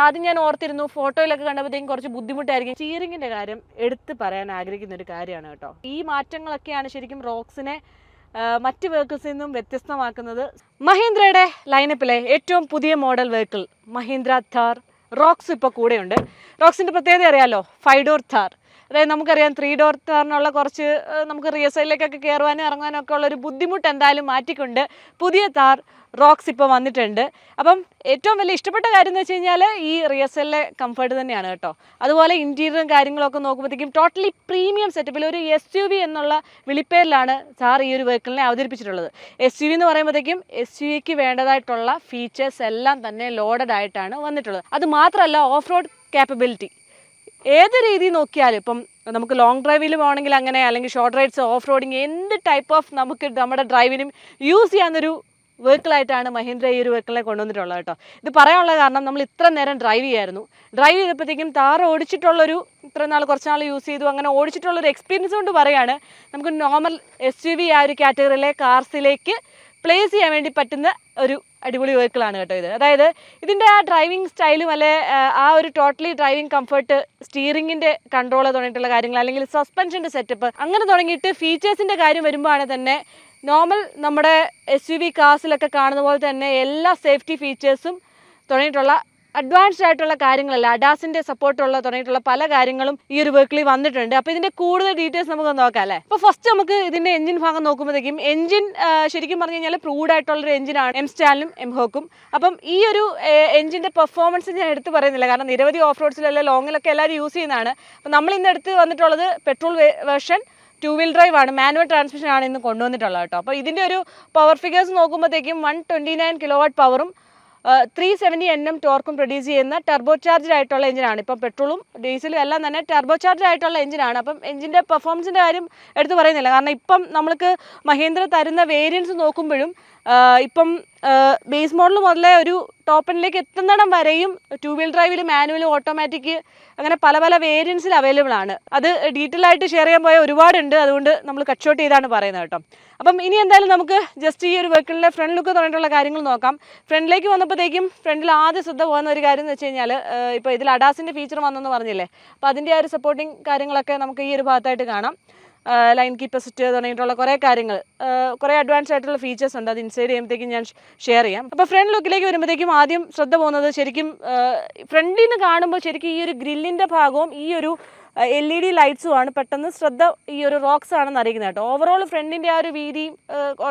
ആദ്യം ഞാൻ ഓർത്തിരുന്നു ഫോട്ടോയിലൊക്കെ കണ്ടപ്പോഴത്തേക്കും കുറച്ച് ബുദ്ധിമുട്ടായിരിക്കും. സ്റ്റിയറിംഗിന്റെ കാര്യം എടുത്ത് പറയാൻ ആഗ്രഹിക്കുന്ന ഒരു കാര്യമാണ് കേട്ടോ. ഈ മാറ്റങ്ങളൊക്കെയാണ് ശരിക്കും റോക്സിനെ മറ്റ് വെഹിക്കിൾസിൽ നിന്നും വ്യത്യസ്തമാക്കുന്നത്. മഹീന്ദ്രയുടെ ലൈനപ്പിലെ ഏറ്റവും പുതിയ model vehicle Mahindra Thar rocks ഇപ്പോൾ കൂടെയുണ്ട്. റോക്സിൻ്റെ പ്രത്യേകത അറിയാമല്ലോ, 5 ഡോർ ഥാർ. അതായത് നമുക്കറിയാം 3 ഡോർ ഥാറിനുള്ള കുറച്ച് നമുക്ക് റിയർ സൈഡിലേക്കൊക്കെ കയറുവാനും ഇറങ്ങാനും ഒക്കെ ഉള്ളൊരു ബുദ്ധിമുട്ട് എന്തായാലും മാറ്റിക്കൊണ്ട് പുതിയ ഥാർ റോക്സ് ഇപ്പോൾ വന്നിട്ടുണ്ട്. അപ്പം ഏറ്റവും വലിയ ഇഷ്ടപ്പെട്ട കാര്യം എന്ന് വെച്ച് കഴിഞ്ഞാൽ ഈ റിയർ സൈഡിലെ കംഫർട്ട് തന്നെയാണ് കേട്ടോ. അതുപോലെ ഇൻറ്റീരിയറും കാര്യങ്ങളൊക്കെ നോക്കുമ്പോഴത്തേക്കും ടോട്ടലി പ്രീമിയം സെറ്റപ്പിൽ ഒരു SUV എന്നുള്ള വിളിപ്പേരിലാണ് ഥാർ ഈ ഒരു വെഹിക്കിളിനെ അവതരിപ്പിച്ചിട്ടുള്ളത്. SUV എന്ന് പറയുമ്പോഴത്തേക്കും SUVക്ക് വേണ്ടതായിട്ടുള്ള ഫീച്ചേഴ്സ് എല്ലാം തന്നെ ലോഡഡ് ആയിട്ടാണ് വന്നിട്ടുള്ളത്. അത് മാത്രമല്ല ഓഫ് റോഡ് ക്യാപ്പബിലിറ്റി ഏത് രീതി നോക്കിയാലും, ഇപ്പം നമുക്ക് ലോങ് ഡ്രൈവിൽ പോകണമെങ്കിൽ അങ്ങനെ, അല്ലെങ്കിൽ ഷോർട്ട് റൈഡ്സ്, ഓഫ് റോഡിങ്, എന്ത് ടൈപ്പ് ഓഫ് നമുക്ക് നമ്മുടെ ഡ്രൈവിനും യൂസ് ചെയ്യാവുന്നൊരു വെഹിക്കിളായിട്ടാണ് മഹീന്ദ്ര ഈ ഒരു വെഹിക്കിളിനെ കൊണ്ടുവന്നിട്ടുള്ളത് കേട്ടോ. ഇത് പറയാനുള്ള കാരണം നമ്മൾ ഇത്ര നേരം ഡ്രൈവ് ചെയ്തപ്പോഴത്തേക്കും താർ ഓടിച്ചിട്ടുള്ളൊരു ഇത്ര നാൾ കുറച്ച് നാൾ യൂസ് ചെയ്തു, അങ്ങനെ ഓടിച്ചിട്ടുള്ളൊരു എക്സ്പീരിയൻസ് കൊണ്ട് പറയുകയാണ് നമുക്ക് നോർമൽ SUV ആ ഒരു കാറ്റഗറിയിലെ കാർസിലേക്ക് പ്ലേസ് ചെയ്യാൻ വേണ്ടി പറ്റുന്ന ഒരു അടിപൊളി വെഹിക്കിളാണ് കേട്ടോ ഇത്. അതായത് ഇതിൻ്റെ ആ ഡ്രൈവിംഗ് സ്റ്റൈലും ആ ഒരു ടോട്ടലി ഡ്രൈവിംഗ് കംഫർട്ട്, സ്റ്റിയറിംഗിൻ്റെ കൺട്രോൾ തുടങ്ങിയിട്ടുള്ള കാര്യങ്ങൾ, അല്ലെങ്കിൽ സസ്പെൻഷൻ്റെ സെറ്റപ്പ്, അങ്ങനെ തുടങ്ങിയിട്ട് ഫീച്ചേഴ്സിൻ്റെ കാര്യം വരുമ്പോഴാണ് തന്നെ നോർമൽ നമ്മുടെ SUV കാർസിലൊക്കെ കാണുന്ന പോലെ തന്നെ എല്ലാ സേഫ്റ്റി ഫീച്ചേഴ്സും തുടങ്ങിയിട്ടുള്ള അഡ്വാൻസ്ഡ് ആയിട്ടുള്ള കാര്യങ്ങളല്ല, അഡാസിൻ്റെ സപ്പോർട്ടുള്ള തുടങ്ങിയിട്ടുള്ള പല കാര്യങ്ങളും ഈ ഒരു വെഹിക്കിളിൽ വന്നിട്ടുണ്ട്. അപ്പോൾ ഇതിൻ്റെ കൂടുതൽ ഡീറ്റെയിൽസ് നമുക്ക് നോക്കാം അല്ലേ. അപ്പോൾ ഫസ്റ്റ് നമുക്ക് ഇതിൻ്റെ എഞ്ചിൻ ഭാഗം നോക്കുമ്പോഴത്തേക്കും എഞ്ചിൻ ശരിക്കും പറഞ്ഞു കഴിഞ്ഞാൽ പ്രൂവ്ഡ് ആയിട്ടുള്ളൊരു എഞ്ചിനാണ് M-Stalനും M-Hawk'ും. അപ്പം ഈ ഒരു എഞ്ചിൻ്റെ പെർഫോമൻസ് ഞാൻ എടുത്ത് പറയുന്നില്ല, കാരണം നിരവധി ഓഫ് റോഡ്സിലല്ല ലോങ്ങിലൊക്കെ എല്ലാവരും യൂസ് ചെയ്യുന്നതാണ്. അപ്പം നമ്മൾ ഇന്ന് എടുത്ത് വന്നിട്ടുള്ളത് പെട്രോൾ വേർഷൻ 2 വീൽ ഡ്രൈവ് ആണ്, മാനുവൽ ട്രാൻസ്മിഷൻ ആണ് ഇന്ന് കൊണ്ടുവന്നിട്ടുള്ളത് കേട്ടോ. അപ്പോൾ ഇതിൻ്റെ ഒരു പവർ ഫിഗേഴ്സ് നോക്കുമ്പോഴത്തേക്കും 129 കിലോവാട്ട് പവറും 370 Nm ടോർക്കും പ്രൊഡ്യൂസ് ചെയ്യുന്ന ടർബോ ചാർജ്ഡ് ആയിട്ടുള്ള എഞ്ചിനാണ്. ഇപ്പം പെട്രോളും ഡീസലും എല്ലാം തന്നെ ടർബോ ചാർജ്ഡ് ആയിട്ടുള്ള എഞ്ചിനാണ്. അപ്പം എഞ്ചിൻ്റെ പെർഫോമൻസിൻ്റെ കാര്യം എടുത്ത് പറയുന്നില്ല, കാരണം ഇപ്പം നമ്മൾക്ക് മഹീന്ദ്ര തരുന്ന വേരിയൻസ് നോക്കുമ്പോഴും ഇപ്പം ബേസ് മോഡൽ മുതലേ ഒരു ടോപ്പ് എൻഡിലേക്ക് എത്തുന്നിടം വരെയും 2 വീൽ ഡ്രൈവിൽ മാനുവൽ, ഓട്ടോമാറ്റിക്, അങ്ങനെ പല പല വേരിയൻസിൽ അവൈലബിൾ ആണ്. അത് ഡീറ്റെയിൽ ആയിട്ട് ഷെയർ ചെയ്യാൻ പോയ ഒരുപാടുണ്ട്, അതുകൊണ്ട് നമ്മൾ കട്ട് ഷോട്ട് ചെയ്താണ് പറയുന്നത് കേട്ടോ. അപ്പം ഇനി എന്തായാലും നമുക്ക് ജസ്റ്റ് ഈ ഒരു വെഹിക്കിളിൻ്റെ ഫ്രണ്ട് ലുക്ക് തുടങ്ങിയിട്ടുള്ള കാര്യങ്ങൾ നോക്കാം. ഫ്രണ്ടിലേക്ക് വന്നപ്പോഴത്തേക്കും ഫ്രണ്ടിൽ ആദ്യം ശ്രദ്ധ പോകുന്ന ഒരു കാര്യം എന്ന് വെച്ച് കഴിഞ്ഞാൽ, ഇപ്പോൾ ഇതിൽ അഡാസിൻ്റെ ഫീച്ചർ വന്നെന്ന് പറഞ്ഞില്ലേ, അപ്പോൾ അതിൻ്റെ ആ ഒരു സപ്പോർട്ടിങ് കാര്യങ്ങളൊക്കെ നമുക്ക് ഈ ഒരു ഭാഗത്തായിട്ട് കാണാം. ലൈൻ കീപ്പ് അസിസ്റ്റ് തുടങ്ങിയിട്ടുള്ള കുറേ കാര്യങ്ങൾ, കുറേ അഡ്വാൻസ് ആയിട്ടുള്ള ഫീച്ചേഴ്സ് ഉണ്ട്. അത് ഇൻസൈഡ് ചെയ്യുമ്പോഴത്തേക്കും ഞാൻ ഷെയർ ചെയ്യാം. അപ്പോൾ ഫ്രണ്ട് ലുക്കിലേക്ക് വരുമ്പോഴത്തേക്കും ആദ്യം ശ്രദ്ധ പോകുന്നത് ശരിക്കും ഫ്രണ്ടിൽ നിന്ന് കാണുമ്പോൾ ശരിക്കും ഈ ഒരു ഗ്രില്ലിൻ്റെ ഭാഗവും ഈ ഒരു LED ലൈറ്റ്സുമാണ് പെട്ടെന്ന് ശ്രദ്ധ ഈ ഒരു റോക്സ് ആണെന്ന് അറിയിക്കുന്നത് കേട്ടോ. ഓവറോൾ ഫ്രണ്ടിൻ്റെ ആ ഒരു വീതി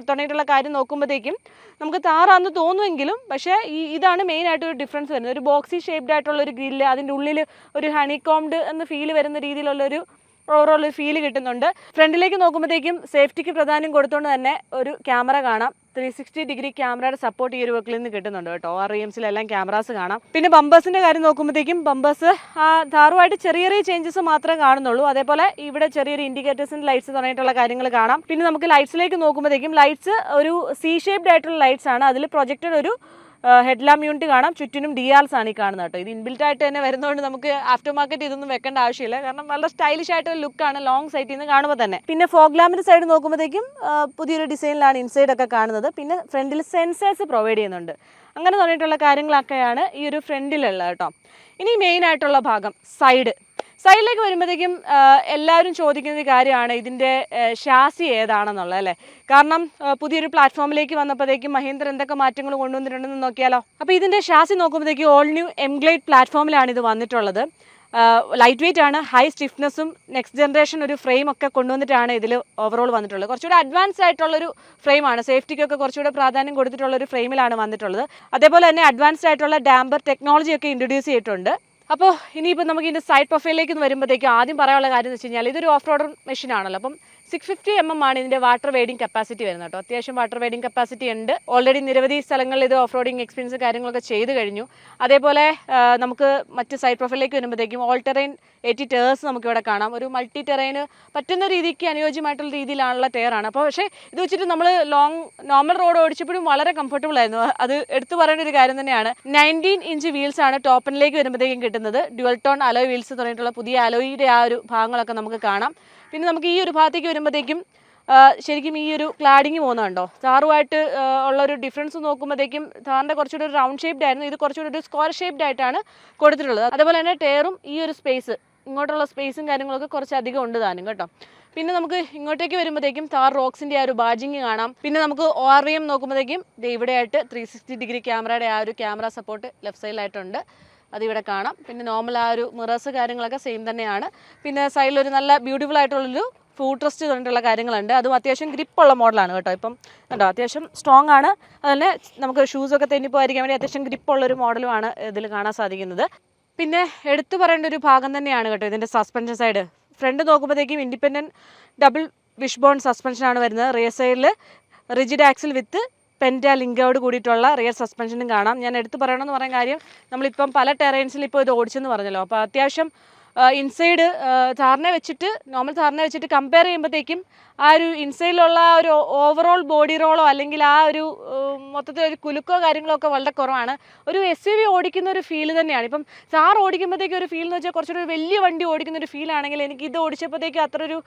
തുടങ്ങിയിട്ടുള്ള കാര്യം നോക്കുമ്പോഴത്തേക്കും നമുക്ക് താറാന്ന് തോന്നുമെങ്കിലും, പക്ഷേ ഇതാണ് മെയിനായിട്ടൊരു ഡിഫറൻസ് വരുന്നത്. ഒരു ബോക്സി ഷേപ്ഡ് ആയിട്ടുള്ള ഒരു ഗ്രില്ല്, അതിൻ്റെ ഉള്ളിൽ ഒരു ഹണികോംഡ് എന്ന് ഫീൽ വരുന്ന രീതിയിലുള്ളൊരു ഓവറോൾ ഫീൽ കിട്ടുന്നുണ്ട്. ഫ്രണ്ടിലേക്ക് നോക്കുമ്പോഴത്തേക്കും സേഫ്റ്റിക്ക് പ്രാധാന്യം കൊടുത്തുകൊണ്ട് തന്നെ ഒരു ക്യാമറ കാണാം. 360 ഡിഗ്രി ക്യാമറയുടെ സപ്പോർട്ട് ഈ ഒരു വെഹിക്കിളിൽ നിന്ന് കിട്ടുന്നുണ്ട് കേട്ടോ. REMസിലെല്ലാം ക്യാമറാസ് കാണാം. പിന്നെ ബമ്പേഴ്സിൻ്റെ കാര്യം നോക്കുമ്പോഴത്തേക്കും ബമ്പേഴ്സ് ധാറുമായിട്ട് ചെറിയ ചെറിയ ചേഞ്ചസ് മാത്രമേ കാണുന്നുള്ളൂ. അതേപോലെ ഇവിടെ ചെറിയൊരു ഇൻഡിക്കേറ്റേഴ്സിൻ്റെ ലൈറ്റ്സ് തുടങ്ങിയിട്ടുള്ള കാര്യങ്ങൾ കാണാം. പിന്നെ നമുക്ക് ലൈറ്റ്സിലേക്ക് നോക്കുമ്പോഴത്തേക്കും ലൈറ്റ്സ് ഒരു C ഷേപ്ഡ് ആയിട്ടുള്ള ലൈറ്റ്സ് ആണ്. അതിൽ പ്രൊജക്റ്റഡ് ഒരു ഹെഡ് ലാമ്പ് യൂണിറ്റ് കാണാം. ചുറ്റിനും DRs ആണ് ഈ കാണുന്നത് കേട്ടോ. ഇത് ഇൻബിൽറ്റ് ആയിട്ട് തന്നെ വരുന്നതുകൊണ്ട് നമുക്ക് ആഫ്റ്റർ മാർക്കറ്റ് ഇതൊന്നും വെക്കേണ്ട ആവശ്യമില്ല, കാരണം വളരെ സ്റ്റൈലിഷ് ആയിട്ടുള്ള ലുക്കാണ് ലോങ് സൈറ്റിൽ നിന്ന് കാണുമ്പോൾ തന്നെ. പിന്നെ ഫോഗ് ലാമ്പിൻ്റെ സൈഡ് നോക്കുമ്പോഴത്തേക്കും പുതിയൊരു ഡിസൈനിലാണ് ഇൻസൈഡ് ഒക്കെ കാണുന്നത്. പിന്നെ ഫ്രണ്ടിൽ സെൻസേഴ്സ് പ്രൊവൈഡ് ചെയ്യുന്നുണ്ട്. അങ്ങനെ തുടങ്ങിയിട്ടുള്ള കാര്യങ്ങളൊക്കെയാണ് ഈ ഒരു ഫ്രണ്ടിലുള്ളത് കേട്ടോ. ഇനി മെയിൻ ആയിട്ടുള്ള ഭാഗം സൈഡിലേക്ക് വരുമ്പോഴത്തേക്കും എല്ലാവരും ചോദിക്കുന്ന ഒരു കാര്യമാണ് ഇതിൻ്റെ ഷാസി ഏതാണെന്നുള്ളത് അല്ലേ. കാരണം പുതിയൊരു പ്ലാറ്റ്ഫോമിലേക്ക് വന്നപ്പോഴത്തേക്കും മഹീന്ദ്ര എന്തൊക്കെ മാറ്റങ്ങൾ കൊണ്ടുവന്നിട്ടുണ്ടെന്ന് നോക്കിയാലോ. അപ്പോൾ ഇതിൻ്റെ ഷാസി നോക്കുമ്പോഴത്തേക്കും ഓൾ ന്യൂ M-Glide പ്ലാറ്റ്ഫോമിലാണ് ഇത് വന്നിട്ടുള്ളത്. ലൈറ്റ് വെയിറ്റ് ആണ്, ഹൈ സ്റ്റിഫ്നെസ്സും നെക്സ്റ്റ് ജനറേഷൻ ഒരു ഫ്രെയിം ഒക്കെ കൊണ്ടുവന്നിട്ടാണ് ഇതിൽ ഓവറോൾ വന്നിട്ടുള്ളത്. കുറച്ചുകൂടെ അഡ്വാൻസ് ആയിട്ടുള്ളൊരു ഫ്രെയിമാണ്, സേഫ്റ്റിക്കൊക്കെ കുറച്ചുകൂടെ പ്രാധാന്യം കൊടുത്തിട്ടുള്ളൊരു ഫ്രെയിമിലാണ് വന്നിട്ടുള്ളത്. അതേപോലെ തന്നെ അഡ്വാൻസ്ഡ് ആയിട്ടുള്ള ഡാമ്പർ ടെക്നോളജിയൊക്കെ ഇൻട്രൊഡ്യൂസ് ചെയ്തിട്ടുണ്ട്. അപ്പോൾ ഇനിയിപ്പോൾ നമുക്ക് ഇതിൻ്റെ സൈഡ് പ്രൊഫൈലിലേക്ക് വരുമ്പോഴത്തേക്കും ആദ്യം പറയാനുള്ള കാര്യം എന്ന് വെച്ച് കഴിഞ്ഞാൽ ഇതൊരു ഓഫ് റോഡർ മെഷീനാണല്ലോ. അപ്പം 650 mm ആണ് ഇതിൻ്റെ വാട്ടർ വെയ്ഡിങ് കപ്പാസിറ്റി വരുന്നത് കേട്ടോ. അത്യാവശ്യം വാട്ടർ വെയ്ഡിങ് കപ്പാസിറ്റി ഉണ്ട്. ഓൾറെഡി നിരവധി സ്ഥലങ്ങളിൽ ഇത് ഓഫ് റോഡിങ് എക്സ്പീരിയൻസ് കാര്യങ്ങളൊക്കെ ചെയ്ത് കഴിഞ്ഞു. അതേപോലെ നമുക്ക് മറ്റ് സൈഡ് പ്രൊഫൈലിലേക്ക് വരുമ്പോഴത്തേക്കും ഓൾ ടെറൈൻ 80 ടയേഴ്സ് നമുക്കിവിടെ കാണാം. ഒരു മൾട്ടി ടെറൈന് പറ്റുന്ന രീതിക്ക് അനുയോജ്യമായിട്ടുള്ള രീതിയിലാണുള്ള ടയറാണ്. അപ്പോൾ പക്ഷേ ഇത് വെച്ചിട്ട് നമ്മൾ നോർമൽ റോഡ് ഓടിച്ചപ്പോഴും വളരെ കംഫർട്ടബിൾ ആയിരുന്നു. അത് എടുത്തു പറയേണ്ട ഒരു കാര്യം തന്നെയാണ്. 19 ഇഞ്ച് വീൽസ് ആണ് ടോപ്പനിലേക്ക് വരുമ്പോഴത്തേക്കും കിട്ടുന്നത്. ഡ്യുവൽ ടോൺ അലോയ് വീൽസ് തുടങ്ങിയിട്ടുള്ള പുതിയ അലോയിയുടെ ആ ഒരു ഭാഗങ്ങളൊക്കെ നമുക്ക് കാണാം. പിന്നെ നമുക്ക് ഈ ഒരു ഭാഗത്തേക്ക് വരുമ്പോഴത്തേക്കും ശരിക്കും ഈ ഒരു ക്ലാഡിങ് പോകുന്നുണ്ടോ താറുമായിട്ട് ഉള്ള ഒരു ഡിഫറൻസ് നോക്കുമ്പോഴത്തേക്കും താറിൻ്റെ കുറച്ചുകൂടി ഒരു റൗണ്ട് ഷേപ്ഡ് ആയിരുന്നു, ഇത് കുറച്ചുകൂടി ഒരു സ്ക്വയർ ഷേപ്ഡ് ആയിട്ടാണ് കൊടുത്തിട്ടുള്ളത്. അതുപോലെ തന്നെ ടയറും ഈ ഒരു സ്പേസ് ഇങ്ങോട്ടുള്ള സ്പേസും കാര്യങ്ങളൊക്കെ കുറച്ച് അധികം ഉണ്ട് താനും കേട്ടോ. പിന്നെ നമുക്ക് ഇങ്ങോട്ടേക്ക് വരുമ്പോഴത്തേക്കും താർ റോക്സിൻ്റെ ആ ഒരു ബാജിങ് കാണാം. പിന്നെ നമുക്ക് ORVM നോക്കുമ്പോഴത്തേക്കും ഇവിടെയായിട്ട് 360 ഡിഗ്രി ക്യാമറയുടെ ആ ഒരു ക്യാമറ സപ്പോർട്ട് ലെഫ്റ്റ് സൈഡിലായിട്ടുണ്ട്, അതിവിടെ കാണാം. പിന്നെ നോർമൽ ആ ഒരു മിറേഴ്സ് കാര്യങ്ങളൊക്കെ സെയിം തന്നെയാണ്. പിന്നെ സൈഡിലൊരു നല്ല ബ്യൂട്ടിഫുൾ ആയിട്ടുള്ളൊരു ഫുഡ് റെസ്റ്റ് പറഞ്ഞിട്ടുള്ള കാര്യങ്ങളുണ്ട്. അതും അത്യാവശ്യം ഗ്രിപ്പുള്ള മോഡലാണ് കേട്ടോ. ഇപ്പം കേട്ടോ അത്യാവശ്യം സ്ട്രോങ് ആണ്. അതുതന്നെ നമുക്ക് ഷൂസൊക്കെ തെന്നിപ്പോയിരിക്കാൻ വേണ്ടി അത്യാവശ്യം ഗ്രിപ്പുള്ളൊരു മോഡലുമാണ് ഇതിൽ കാണാൻ സാധിക്കുന്നത്. പിന്നെ എടുത്തു പറയേണ്ട ഒരു ഭാഗം തന്നെയാണ് കേട്ടോ ഇതിൻ്റെ സസ്പെൻഷൻ സൈഡ്. ഫ്രണ്ട് നോക്കുമ്പോഴത്തേക്കും ഇൻഡിപെൻഡൻറ്റ് ഡബിൾ വിഷ്ബോൺ സസ്പെൻഷനാണ് വരുന്നത്. റിയർ സൈഡിൽ റിജിഡ് ആക്സിൽ വിത്ത് പെൻറ്റ ലിങ്കോട് കൂടിയിട്ടുള്ള റിയർ സസ്പെൻഷനും കാണാം. ഞാൻ എടുത്തു പറയണമെന്ന് പറയാൻ കാര്യം നമ്മളിപ്പം പല ടെറൈൻസിൽ ഇപ്പോൾ ഇത് ഓടിച്ചെന്ന് പറഞ്ഞല്ലോ. അപ്പോൾ അത്യാവശ്യം ഇൻസൈഡ് താറിനെ വെച്ചിട്ട് നോർമൽ താറിനെ വെച്ചിട്ട് കമ്പയർ ചെയ്യുമ്പോഴത്തേക്കും ആ ഒരു ഇൻസൈഡിലുള്ള ആ ഒരു ഓവറോൾ ബോഡി റോളോ അല്ലെങ്കിൽ ആ ഒരു മൊത്തത്തിൽ ഒരു കുലുക്കോ കാര്യങ്ങളോ ഒക്കെ വളരെ കുറവാണ്. ഒരു SUV ഓടിക്കുന്ന ഒരു ഫീൽ തന്നെയാണ്. ഇപ്പം താർ ഓടിക്കുമ്പോഴത്തേക്കും ഒരു ഫീൽ എന്ന് വെച്ചാൽ കുറച്ചുകൂടി വലിയ വണ്ടി ഓടിക്കുന്ന ഒരു ഫീൽ ആണെങ്കിൽ എനിക്ക് ഇത് ഓടിച്ചപ്പോഴത്തേക്കും അത്ര ഒരു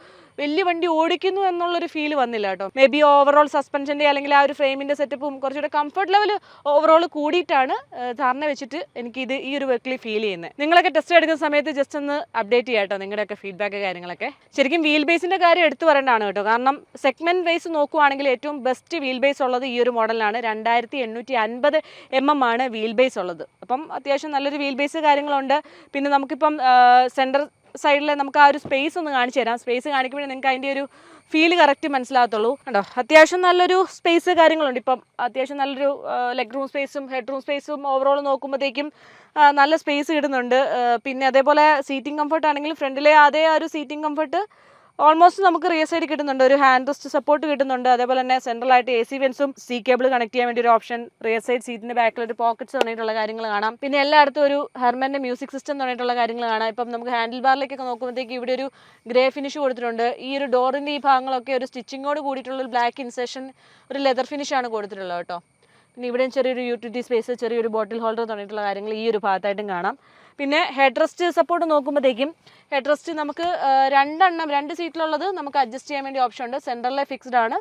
വലിയ വണ്ടി ഓടിക്കുന്നു എന്നുള്ളൊരു ഫീൽ വന്നില്ല കേട്ടോ. മേ ബി ഓവറോൾ സസ്പെൻഷൻ്റെ അല്ലെങ്കിൽ ആ ഒരു ഫ്രെയിമിൻ്റെ സെറ്റപ്പും കുറച്ചുകൂടെ കംഫർട്ട് ലെവൽ ഓവറോൾ കൂടിയിട്ടാണ് താറിനെ വെച്ചിട്ട് എനിക്ക് ഈ ഒരു വെഹിക്കിൾ ഫീൽ ചെയ്യുന്നത്. നിങ്ങളൊക്കെ ടെസ്റ്റ് എടുക്കുന്ന സമയത്ത് ജസ്റ്റ് ഒന്ന് അപ്ഡേറ്റ് ചെയ്യാം കേട്ടോ നിങ്ങളുടെയൊക്കെ ഫീഡ്ബാക്ക് കാര്യങ്ങളൊക്കെ. ശരിക്കും വീൽ ബേസിൻ്റെ കാര്യം എടുത്തു പറയേണ്ടതാണ് കേട്ടോ. കാരണം സെഗ്മെൻറ്റ് വൈസ് നോക്കുവാണെങ്കിൽ ഏറ്റവും ബെസ്റ്റ് വീൽ ബേസ് ഉള്ളത് ഈ ഒരു മോഡലാണ്. 2850 mm ആണ് വീൽ ബേസ് ഉള്ളത്. അപ്പം അത്യാവശ്യം നല്ലൊരു വീൽ ബേസ് കാര്യങ്ങളുണ്ട്. പിന്നെ നമുക്കിപ്പം സെൻറ്റർ സൈഡിൽ നമുക്ക് ആ ഒരു സ്പേസ് ഒന്ന് കാണിച്ചു തരാം. സ്പേസ് കാണിക്കുമ്പോഴേ നിങ്ങൾക്ക് അതിൻ്റെ ഒരു ഫീല് കറക്റ്റ് മനസ്സിലാകത്തുള്ളൂ കേട്ടോ. അത്യാവശ്യം നല്ലൊരു സ്പേസ് കാര്യങ്ങളുണ്ട്. ഇപ്പം അത്യാവശ്യം നല്ലൊരു ലെഗ് റൂം സ്പേസും ഹെഡ് റൂം സ്പേസും ഓവറോൾ നോക്കുമ്പോഴത്തേക്കും നല്ല സ്പേസ് കിട്ടുന്നുണ്ട്. പിന്നെ അതേപോലെ സീറ്റിംഗ് കംഫർട്ട് ആണെങ്കിലും ഫ്രണ്ടിലെ അതേ ആ ഒരു സീറ്റിംഗ് കംഫർട്ട് ഓൾമോസ്റ്റ് നമുക്ക് റിയർ സൈഡ് കിട്ടുന്നുണ്ട്. ഒരു ഹാൻഡ് റെസ്റ്റ് സപ്പോർട്ട് കിട്ടുന്നുണ്ട്. അതേപോലെ തന്നെ സെൻട്രലായിട്ട് AC വെൻസും C കേബിൾ കണക്ട് ചെയ്യാൻ വേണ്ടി ഒരു ഓപ്ഷൻ, റിയർ സൈഡ് സീറ്റിൻ്റെ ബാക്കിൽ ഒരു പോക്കറ്റ്സ് തുടങ്ങിയിട്ടുള്ള കാര്യങ്ങൾ കാണാം. പിന്നെ എല്ലായിടത്തും ഒരു ഹെർമൻ്റെ മ്യൂസിക് സിസ്റ്റം തുടങ്ങിയിട്ടുള്ള കാര്യങ്ങൾ കാണാം. ഇപ്പം നമുക്ക് ഹാൻഡിൽ ബാറിലേക്കൊക്കെ നോക്കുമ്പോഴത്തേക്ക് ഇവിടെ ഒരു ഗ്രേ ഫിനിഷ് കൊടുത്തിട്ടുണ്ട്. ഈ ഒരു ഡോറിൻ്റെ ഈ ഭാഗങ്ങളൊക്കെ ഒരു സ്റ്റിച്ചിങ്ങോട് കൂടിയിട്ടുള്ള ഒരു ബ്ലാക്ക് ഇൻസെഷൻ ഒരു ലെതർ ഫിനിഷാണ് കൊടുത്തിട്ടുള്ളത് കേട്ടോ. പിന്നെ ഇവിടെയും ചെറിയൊരു യൂട്ടിലിറ്റി സ്പേസ്, ചെറിയൊരു ബോട്ടിൽ ഹോൾഡർ തുടങ്ങിയിട്ടുള്ള കാര്യങ്ങൾ ഈ ഒരു ഭാഗത്തായിട്ടും കാണാം. പിന്നെ ഹെഡ് റെസ്റ്റ് സപ്പോർട്ട് നോക്കുമ്പോഴത്തേക്കും ഹെഡ് റെസ്റ്റ് നമുക്ക് 2 സീറ്റിലുള്ളത് നമുക്ക് അഡ്ജസ്റ്റ് ചെയ്യാൻ വേണ്ടി ഓപ്ഷൻ ഉണ്ട്. സെൻറ്ററിലെ ഫിക്സ്ഡ് ആണ്.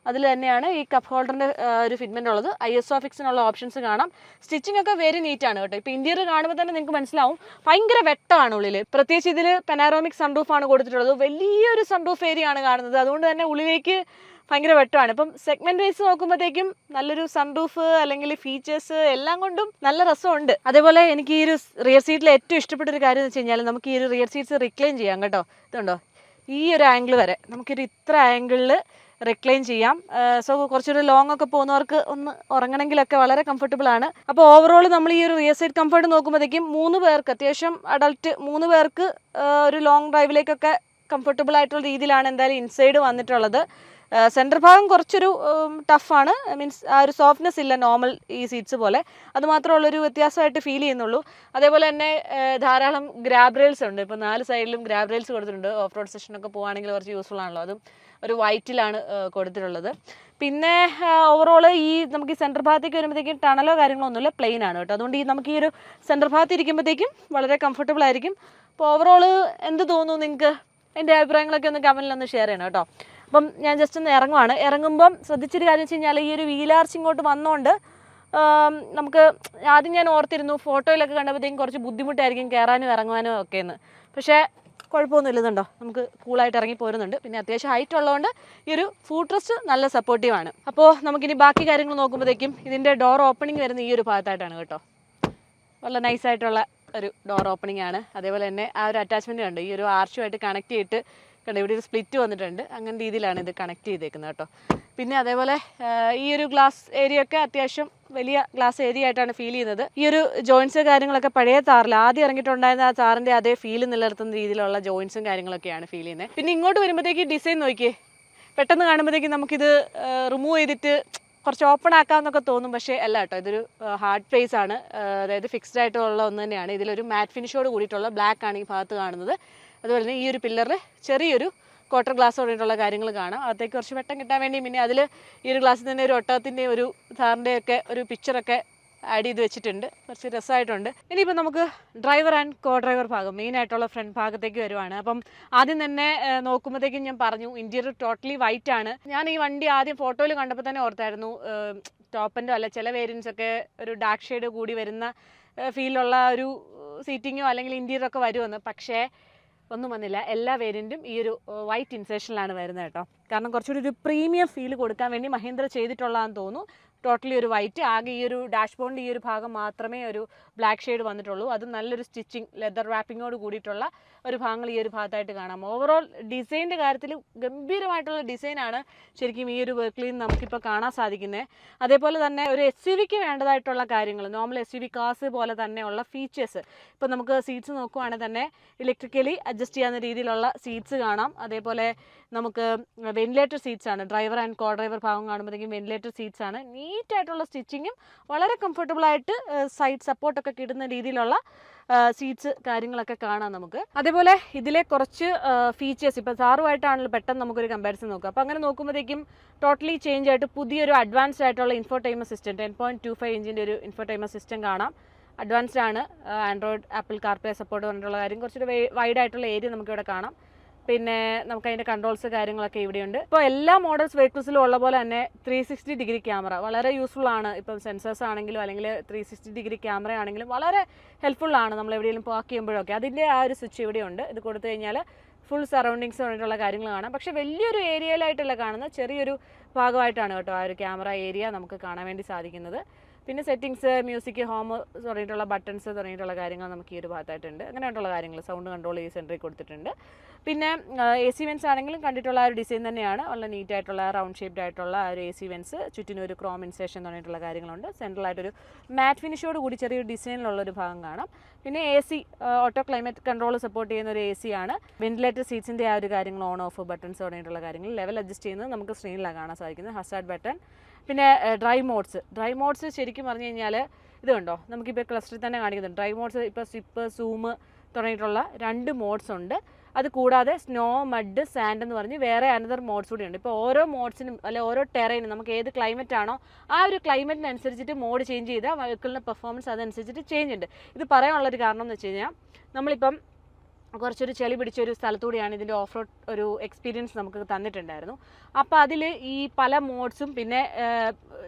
അതിൽ തന്നെയാണ് ഈ കപ്പ് ഹോൾഡറിൻ്റെ ഒരു ഫിറ്റ്മെൻ്റ് ഉള്ളത്. ISO ഫിക്സിനുള്ള ഓപ്ഷൻസ് കാണാം. സ്റ്റിച്ചിങ് ഒക്കെ വെരി നീറ്റാണ് കേട്ടോ. ഇപ്പോൾ ഇൻറ്റീരിയർ കാണുമ്പോൾ തന്നെ നിങ്ങൾക്ക് മനസ്സിലാവും ഭയങ്കര വെട്ടമാണ് ഉള്ളിൽ. പ്രത്യേകിച്ച് ഇതിൽ പെനാറോമിക് സൺറൂഫാണ് കൊടുത്തിട്ടുള്ളത്. വലിയൊരു സൺറൂഫ് ഏരിയ ആണ് കാണുന്നത്. അതുകൊണ്ട് തന്നെ ഉള്ളിലേക്ക് ഭയങ്കര വെട്ടമാണ്. ഇപ്പം സെഗ്മെന്റ് വൈസ് നോക്കുമ്പോഴത്തേക്കും നല്ലൊരു സൺറൂഫ് അല്ലെങ്കിൽ ഫീച്ചേഴ്സ് എല്ലാം കൊണ്ടും നല്ല രസമുണ്ട്. അതേപോലെ എനിക്ക് ഈ ഒരു റിയർ സീറ്റിൽ ഏറ്റവും ഇഷ്ടപ്പെട്ട ഒരു കാര്യം എന്ന് വെച്ച് കഴിഞ്ഞാൽ നമുക്ക് ഈ ഒരു റിയർ സീറ്റ്സ് റിക്ലൈൻ ചെയ്യാം കേട്ടോ. ഇതുണ്ടോ ഈ ഒരു ആംഗിൾ വരെ നമുക്കൊരു ഇത്ര ആംഗിളിൽ റിക്ലൈൻ ചെയ്യാം. സോ കുറച്ചൊരു ലോങ് ഒക്കെ പോകുന്നവർക്ക് ഒന്ന് ഉറങ്ങണമെങ്കിലൊക്കെ വളരെ കംഫർട്ടബിൾ ആണ്. അപ്പോൾ ഓവറോൾ നമ്മൾ ഈ ഒരു റിയർ സൈഡ് കംഫർട്ട് നോക്കുമ്പോഴത്തേക്കും 3 പേർക്ക് അത്യാവശ്യം അഡൾട്ട് 3 പേർക്ക് ഒരു ലോങ് ഡ്രൈവിലേക്കൊക്കെ കംഫർട്ടബിൾ ആയിട്ടുള്ള രീതിയിലാണ് എന്തായാലും ഇൻസൈഡ് വന്നിട്ടുള്ളത്. സെൻറ്റർ ഭാഗം കുറച്ചൊരു ടഫാണ്, മീൻസ് ആ ഒരു സോഫ്റ്റ്നെസ് ഇല്ല നോർമൽ ഈ സീറ്റ്സ് പോലെ. അതുമാത്രമുള്ളൊരു വ്യത്യാസമായിട്ട് ഫീൽ ചെയ്യുന്നുള്ളൂ. അതേപോലെ തന്നെ ധാരാളം ഗ്രാബ് റെയിൽസ് ഉണ്ട്. ഇപ്പോൾ 4 സൈഡിലും ഗ്രാബ് റെയിൽസ് കൊടുത്തിട്ടുണ്ട്. ഓഫ് റോഡ് സെഷനൊക്കെ പോകുകയാണെങ്കിൽ കുറച്ച് യൂസ്ഫുൾ ആണല്ലോ. അതും ഒരു വൈറ്റിലാണ് കൊടുത്തിട്ടുള്ളത്. പിന്നെ ഓവറോൾ നമുക്ക് ഈ സെൻറ്റർ ഭാഗത്തേക്ക് വരുമ്പോഴത്തേക്കും ടണലോ കാര്യങ്ങളോ ഒന്നുമില്ല, പ്ലെയിൻ ആണ് കേട്ടോ. അതുകൊണ്ട് നമുക്ക് ഈ ഒരു സെൻറ്റർ ഭാഗത്ത് ഇരിക്കുമ്പോഴത്തേക്കും വളരെ കംഫർട്ടബിൾ ആയിരിക്കും. അപ്പോൾ ഓവറോൾ എന്ത് തോന്നുന്നു നിങ്ങൾക്ക്? എൻ്റെ അഭിപ്രായങ്ങളൊക്കെ ഒന്ന് കമൻറ്റിലൊന്ന് ഷെയർ ചെയ്യണം കേട്ടോ. അപ്പം ഞാൻ ജസ്റ്റ് ഒന്ന് ഇറങ്ങുവാണ്. ഇറങ്ങുമ്പം ശ്രദ്ധിച്ചൊരു കാര്യം വെച്ച് കഴിഞ്ഞാൽ ഈ ഒരു വീലാർച്ച് ഇങ്ങോട്ട് വന്നുകൊണ്ട് നമുക്ക് ആദ്യം ഞാൻ ഓർത്തിരുന്നു ഫോട്ടോയിലൊക്കെ കണ്ടപ്പോഴത്തേക്കും കുറച്ച് ബുദ്ധിമുട്ടായിരിക്കും കയറാനും ഇറങ്ങുവാനും ഒക്കെ എന്ന്. പക്ഷേ കുഴപ്പമൊന്നുമില്ല, ഇതുണ്ടോ നമുക്ക് കൂളായിട്ട് ഇറങ്ങി പോരുന്നുണ്ട്. പിന്നെ അത്യാവശ്യം ഹൈറ്റ് ഉള്ളതുകൊണ്ട് ഈ ഒരു ഫുഡ് റെസ്റ്റ് നല്ല സപ്പോർട്ടീവാണ്. അപ്പോൾ നമുക്കിനി ബാക്കി കാര്യങ്ങൾ നോക്കുമ്പോഴത്തേക്കും ഇതിൻ്റെ ഡോർ ഓപ്പണിംഗ് വരുന്ന ഈ ഒരു ഭാഗത്തായിട്ടാണ് കേട്ടോ. വളരെ നൈസായിട്ടുള്ള ഒരു ഡോർ ഓപ്പണിംഗ് ആണ്. അതേപോലെ തന്നെ ആ ഒരു അറ്റാച്ച്മെൻറ്റ് ഉണ്ട്, ഈ ഒരു ആർച്ചുമായിട്ട് കണക്ട് ചെയ്തിട്ട് കണ്ടോ ഇവിടെ ഒരു സ്പ്ലിറ്റ് വന്നിട്ടുണ്ട്. അങ്ങനെ രീതിയിലാണ് ഇത് കണക്ട് ചെയ്തേക്കുന്നത് കേട്ടോ. പിന്നെ അതേപോലെ ഈ ഒരു ഗ്ലാസ് ഏരിയ ഒക്കെ അത്യാവശ്യം വലിയ ഗ്ലാസ് ഏരിയ ആയിട്ടാണ് ഫീൽ ചെയ്യുന്നത്. ഈ ഒരു ജോയിൻസ് കാര്യങ്ങളൊക്കെ പഴയ താറിൽ ആദ്യം ഇറങ്ങിയിട്ടുണ്ടായിരുന്ന ആ താറിൻ്റെ അതേ ഫീല് നിലനിർത്തുന്ന രീതിയിലുള്ള ജോയിൻസും കാര്യങ്ങളൊക്കെയാണ് ഫീൽ ചെയ്യുന്നത്. പിന്നെ ഇങ്ങോട്ട് വരുമ്പോഴത്തേക്ക് ഡിസൈൻ നോക്കിയേ, പെട്ടെന്ന് കാണുമ്പോഴത്തേക്കും നമുക്കിത് റിമൂവ് ചെയ്തിട്ട് കുറച്ച് ഓപ്പൺ ആക്കാമെന്നൊക്കെ തോന്നും. പക്ഷേ അല്ല കേട്ടോ, ഇതൊരു ഹാർഡ് ഫേസ് ആണ്. അതായത് ഫിക്സ്ഡ് ആയിട്ടുള്ള ഒന്ന് തന്നെയാണ്. ഇതിലൊരു മാറ്റ് ഫിനിഷോട് കൂടിയിട്ടുള്ള ബ്ലാക്ക് ആണ് ഈ ഭാഗത്ത് കാണുന്നത്. അതുപോലെ തന്നെ ഈ ഒരു പില്ലറിൽ ചെറിയൊരു ക്വാർട്ടർ ഗ്ലാസ് തുടങ്ങിയിട്ടുള്ള കാര്യങ്ങൾ കാണാം. അകത്തേക്ക് കുറച്ച് വെട്ടം കിട്ടാൻ വേണ്ടി പിന്നെ അതിൽ ഈ ഒരു ഗ്ലാസ്സിൽ തന്നെ ഒരു ഒട്ടകത്തിൻ്റെ ഒരു താറിൻ്റെ ഒക്കെ ഒരു പിക്ചറൊക്കെ ആഡ് ചെയ്ത് വെച്ചിട്ടുണ്ട്, കുറച്ച് രസമായിട്ടുണ്ട്. ഇനിയിപ്പോൾ നമുക്ക് ഡ്രൈവർ ആൻഡ് കോ ഡ്രൈവർ ഭാഗം മെയിനായിട്ടുള്ള ഫ്രണ്ട് ഭാഗത്തേക്ക് വരുവാണ്. അപ്പം ആദ്യം തന്നെ നോക്കുമ്പോഴത്തേക്കും ഞാൻ പറഞ്ഞു ഇൻറ്റീരിയർ ടോട്ടലി വൈറ്റ് ആണ്. ഞാൻ ഈ വണ്ടി ആദ്യം ഫോട്ടോയിൽ കണ്ടപ്പോൾ തന്നെ ഓർത്തായിരുന്നു ടോപ്പിൻ്റെ അല്ല ചില വേരിയൻസ് ഒക്കെ ഒരു ഡാർക്ക് ഷെയ്ഡ് കൂടി വരുന്ന ഫീലുള്ള ഒരു സീറ്റിങ്ങോ അല്ലെങ്കിൽ ഇൻറ്റീരിയറൊക്കെ വരുമെന്ന്. പക്ഷേ ഒന്നും വന്നില്ല. എല്ലാ വേരിയൻറ്റും ഈ ഒരു വൈറ്റ് ഇൻസേഷനിലാണ് വരുന്നത് കേട്ടോ. കാരണം കുറച്ചുകൂടി ഒരു പ്രീമിയം ഫീൽ കൊടുക്കാൻ വേണ്ടി മഹീന്ദ്ര ചെയ്തിട്ടുള്ളതാണെന്ന് തോന്നുന്നു. ടോട്ടലി ഒരു വൈറ്റ്, ആകെ ഈ ഒരു ഡാഷ്ബോർഡിൻ്റെ ഈ ഒരു ഭാഗം മാത്രമേ ഒരു ബ്ലാക്ക് ഷെയ്ഡ് വന്നിട്ടുള്ളൂ. അത് നല്ലൊരു സ്റ്റിച്ചിങ് ലെതർ റാപ്പിങ്ങോട് കൂടിയിട്ടുള്ള ഒരു ഭാഗങ്ങൾ ഈ ഒരു ഭാഗത്തായിട്ട് കാണാം. ഓവറോൾ ഡിസൈനിൻ്റെ കാര്യത്തിൽ ഗംഭീരമായിട്ടുള്ള ഡിസൈനാണ് ശരിക്കും ഈ ഒരു വർക്കിൽ നിന്ന് നമുക്കിപ്പോൾ കാണാൻ സാധിക്കുന്നത്. അതേപോലെ തന്നെ ഒരു SUVക്ക് വേണ്ടതായിട്ടുള്ള കാര്യങ്ങൾ, നോർമൽ SUV കാസ് പോലെ തന്നെയുള്ള ഫീച്ചേഴ്സ്. ഇപ്പോൾ നമുക്ക് സീറ്റ്സ് നോക്കുവാണെങ്കിൽ തന്നെ ഇലക്ട്രിക്കലി അഡ്ജസ്റ്റ് ചെയ്യാവുന്ന രീതിയിലുള്ള സീറ്റ്സ് കാണാം. അതേപോലെ നമുക്ക് വെന്റിലേറ്റർ സീറ്റ്സ് ആണ്. ഡ്രൈവർ ആൻഡ് കോ ഡ്രൈവർ ഭാഗം കാണുമ്പോഴത്തേക്കും വെന്റിലേറ്റർ സീറ്റ്സ് ആണ്. നീറ്റായിട്ടുള്ള സ്റ്റിച്ചിങ്ങും വളരെ കംഫർട്ടബിളായിട്ട് സൈഡ് സപ്പോർട്ടൊക്കെ കിട്ടുന്ന രീതിയിലുള്ള സീറ്റ്സ് കാര്യങ്ങളൊക്കെ കാണാം നമുക്ക്. അതേപോലെ ഇതിലെ കുറച്ച് ഫീച്ചേഴ്സ് ഇപ്പോൾ സാറുമായിട്ടാണല്ലോ പെട്ടെന്ന് നമുക്കൊരു കമ്പാരിസൺ നോക്കുക. അപ്പോൾ അങ്ങനെ നോക്കുമ്പോഴത്തേക്കും ടോട്ടലി ചേഞ്ച് ആയിട്ട് പുതിയൊരു അഡ്വാൻസ്ഡ് ആയിട്ടുള്ള ഇൻഫോടൈൻമെന്റ് സിസ്റ്റം 10.25 ഇഞ്ചിൻ്റെ ഒരു ഇൻഫോടൈൻമെന്റ് സിസ്റ്റം കാണാം. അഡ്വാൻസ്ഡ് ആണ്. ആൻഡ്രോയിഡ് ആപ്പിൾ കാർപ്ലേ സപ്പോർട്ട് പറഞ്ഞിട്ടുള്ള കാര്യം, കുറച്ചൊരു വൈഡ് ആയിട്ടുള്ള ഏരിയ നമുക്കിവിടെ കാണാം. പിന്നെ നമുക്ക് അതിൻ്റെ കൺട്രോൾസ് കാര്യങ്ങളൊക്കെ ഇവിടെയുണ്ട്. ഇപ്പോൾ എല്ലാ മോഡൽസ് വെഹിക്കിൾസിലും ഉള്ള പോലെ തന്നെ 360 ഡിഗ്രി ക്യാമറ വളരെ യൂസ്ഫുൾ ആണ്. ഇപ്പം സെൻസേഴ്സ് ആണെങ്കിലും അല്ലെങ്കിൽ 360 ഡിഗ്രി ക്യാമറ ആണെങ്കിലും വളരെ ഹെൽപ്ഫുൾ ആണ് നമ്മൾ എവിടെയെങ്കിലും പാർക്ക് ചെയ്യുമ്പോഴൊക്കെ. അതിൻ്റെ ആ ഒരു സ്വിച്ച് ഇവിടെയുണ്ട്. ഇത് കൊടുത്തു കഴിഞ്ഞാൽ ഫുൾ സറൗണ്ടിങ്സ് പറഞ്ഞിട്ടുള്ള കാര്യങ്ങൾ കാണാം. പക്ഷേ വലിയൊരു ഏരിയയിലായിട്ടല്ല കാണുന്നത്, ചെറിയൊരു ഭാഗമായിട്ടാണ് കേട്ടോ ആ ഒരു ക്യാമറ ഏരിയ നമുക്ക് കാണാൻ വേണ്ടി സാധിക്കുന്നത്. പിന്നെ സെറ്റിങ്സ്, മ്യൂസിക്, ഹോം തുടങ്ങിയിട്ടുള്ള ബട്ടൺസ് തുടങ്ങിയിട്ടുള്ള കാര്യങ്ങൾ നമുക്ക് ഈ ഒരു ഭാഗത്തായിട്ടുണ്ട്. അങ്ങനെയായിട്ടുള്ള കാര്യങ്ങൾ സൗണ്ട് കൺട്രോൾ ഈ സെൻറ്ററിൽ കൊടുത്തിട്ടുണ്ട്. പിന്നെ AC വെൻസ് ആണെങ്കിലും കണ്ടിട്ടുള്ള ആ ഒരു ഡിസൈൻ തന്നെയാണ്. വളരെ നീറ്റായിട്ടുള്ള റൗണ്ട് ഷേപ്ഡ് ആയിട്ടുള്ള ആ ഒരു AC വെൻസ്, ചുറ്റിനും ഒരു ക്രോം ഇൻസേഷൻ തുടങ്ങിയിട്ടുള്ള കാര്യങ്ങളുണ്ട്. സെൻട്രലായിട്ടൊരു മാറ്റ് ഫിനിഷോട് കൂടി ചെറിയൊരു ഡിസൈനിലുള്ളൊരു ഭാഗം കാണാം. പിന്നെ AC auto climate control support ചെയ്യുന്ന ഒരു AC ആണ്. വെന്റിലേറ്റർ സീറ്റ്സിൻ്റെ ആ ഒരു കാര്യങ്ങൾ, ഓൺ ഓഫ് ബട്ടൺസ് തുടങ്ങിയിട്ടുള്ള കാര്യങ്ങൾ ലെവൽ അഡ്ജസ്റ്റ് ചെയ്യുന്നത് നമുക്ക് സ്ക്രീനിലാണ് കാണാൻ സാധിക്കുന്നത്. Hazard button. പിന്നെ ഡ്രൈവ് മോഡ്സ് ശരിക്കും പറഞ്ഞു കഴിഞ്ഞാൽ ഇത് കണ്ടോ, നമുക്കിപ്പോൾ ക്ലസ്റ്ററിൽ തന്നെ കാണിക്കുന്നുണ്ട്. ഡ്രൈവ് മോഡ്സ് ഇപ്പോൾ സ്വിപ്പ്, സൂം തുടങ്ങിയിട്ടുള്ള 2 മോഡ്സ് ഉണ്ട്. അത് കൂടാതെ സ്നോ, മഡ്, സാൻഡ് എന്ന് പറഞ്ഞ് വേറെ അനദർ മോഡ്സ് കൂടി ഉണ്ട്. ഇപ്പോൾ ഓരോ മോഡ്സിനും അല്ലെ ഓരോ ടെറൈനും നമുക്ക് ഏത് ക്ലൈമറ്റ് ആണോ ആ ഒരു ക്ലൈമറ്റിനനുസരിച്ചിട്ട് മോഡ് ചേഞ്ച് ചെയ്താൽ വെഹിക്കിളിൻ്റെ പെർഫോമൻസ് അതനുസരിച്ചിട്ട് ചേഞ്ച് ഉണ്ട്. ഇത് പറയാനുള്ളൊരു കാരണം എന്ന് വെച്ച് കഴിഞ്ഞാൽ നമ്മളിപ്പം കുറച്ചൊരു ചെളി പിടിച്ചൊരു സ്ഥലത്തൂടെയാണ് ഇതിൻ്റെ ഓഫ് റോഡ് ഒരു എക്സ്പീരിയൻസ് നമുക്ക് തന്നിട്ടുണ്ടായിരുന്നു. അപ്പോൾ അതിൽ ഈ പല മോഡ്സും പിന്നെ